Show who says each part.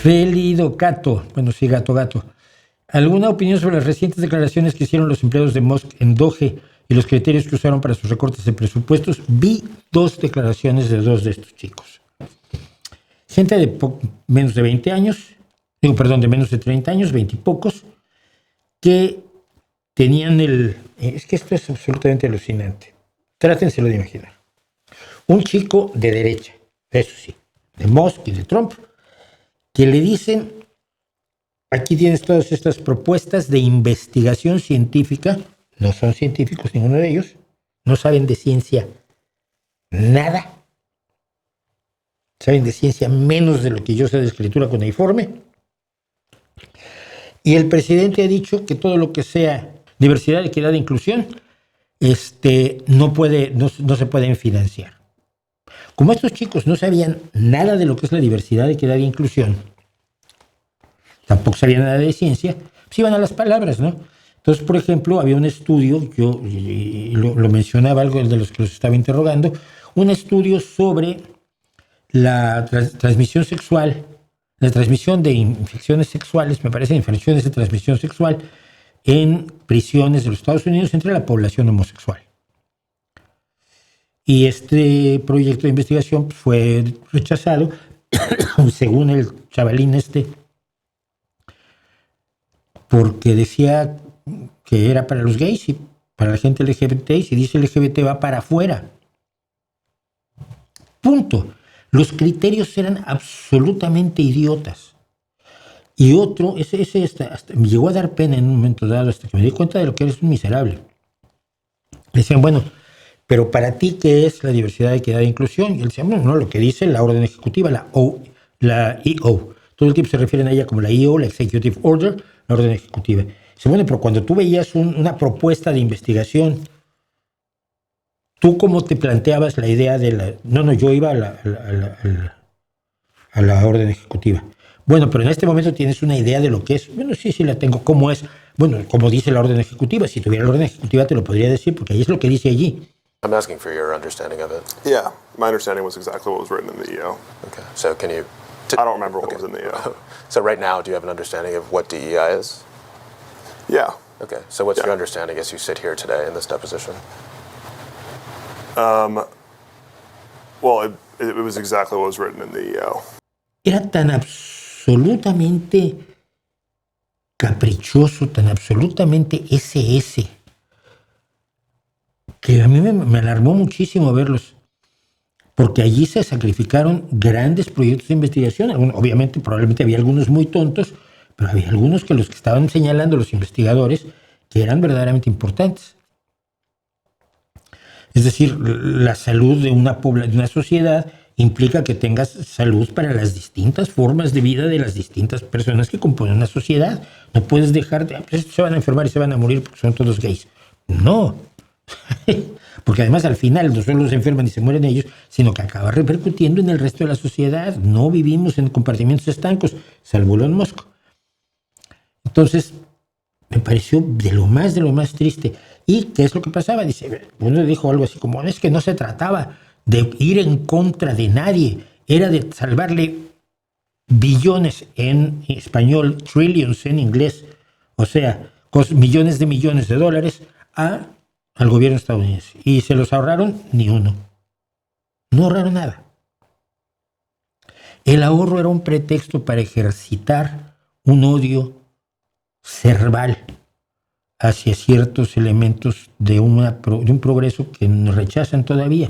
Speaker 1: Felido Cato, bueno, sí, gato. ¿Alguna opinión sobre las recientes declaraciones que hicieron los empleados de Musk en Doge y los criterios que usaron para sus recortes de presupuestos? Vi 2 declaraciones de 2 de estos chicos. Gente de menos de 20 años, de menos de 30 años, 20 y pocos, que tenían es que esto es absolutamente alucinante. Trátenselo de imaginar. Un chico de derecha, eso sí, de Musk y de Trump, que le dicen: aquí tienes todas estas propuestas de investigación científica, no son científicos ninguno de ellos, no saben de ciencia nada, saben de ciencia menos de lo que yo sé de escritura cuneiforme, y el presidente ha dicho que todo lo que sea diversidad, equidad e inclusión no se pueden financiar. Como estos chicos no sabían nada de lo que es la diversidad, equidad e inclusión, tampoco sabían nada de ciencia, pues iban a las palabras, ¿no? Entonces, por ejemplo, había un estudio, yo lo mencionaba algo de los que los estaba interrogando, un estudio sobre la transmisión sexual, la transmisión de infecciones sexuales, me parece, infecciones de transmisión sexual en prisiones de los Estados Unidos entre la población homosexual. Y este proyecto de investigación fue rechazado, según el chavalín porque decía que era para los gays y para la gente LGBT, y si dice LGBT va para afuera. Punto. Los criterios eran absolutamente idiotas. Y otro, ese hasta me llegó a dar pena en un momento dado, hasta que me di cuenta de lo que eres un miserable. Decían, bueno, pero para ti, ¿qué es la diversidad, equidad e inclusión? Y él decía, bueno, no, lo que dice la orden ejecutiva, la EO. Todo el tiempo se refieren a ella como la EO, la Executive Order, la orden ejecutiva. Dice, bueno, pero cuando tú veías una propuesta de investigación, ¿tú cómo te planteabas la idea de la...? No, yo iba a la orden ejecutiva. Bueno, pero en este momento tienes una idea de lo que es. Bueno, sí la tengo. ¿Cómo es? Bueno, como dice la orden ejecutiva. Si tuviera la orden ejecutiva te lo podría decir, porque ahí es lo que dice allí.
Speaker 2: I'm asking for your understanding of it.
Speaker 3: Yeah, my understanding was exactly what was written in the EO.
Speaker 2: Okay, so can you...
Speaker 3: I don't remember what was in the EO.
Speaker 2: So right now, do you have an understanding of what DEI is?
Speaker 3: Yeah.
Speaker 2: Okay, so what's your understanding as you sit here today in this deposition?
Speaker 3: Well, it was exactly what was written in the EO.
Speaker 1: Era tan absolutamente caprichoso, tan absolutamente SS, que a mí me alarmó muchísimo verlos, porque allí se sacrificaron grandes proyectos de investigación. Obviamente, probablemente había algunos muy tontos, pero había algunos que los que estaban señalando los investigadores que eran verdaderamente importantes. Es decir, la salud de una sociedad implica que tengas salud para las distintas formas de vida de las distintas personas que componen una sociedad. No puedes dejar pues se van a enfermar y se van a morir porque son todos gays. No. Porque además al final no solo se enferman y se mueren ellos, sino que acaba repercutiendo en el resto de la sociedad. No vivimos en compartimientos estancos, salvo Elon Musk. Entonces, me pareció de lo más triste. ¿Y qué es lo que pasaba? Dice, uno dijo algo así como, es que no se trataba de ir en contra de nadie, era de salvarle billones en español, trillions en inglés, o sea, millones de dólares al gobierno estadounidense. Y se los ahorraron ni uno. No ahorraron nada. El ahorro era un pretexto para ejercitar un odio cerval hacia ciertos elementos de un progreso que nos rechazan todavía.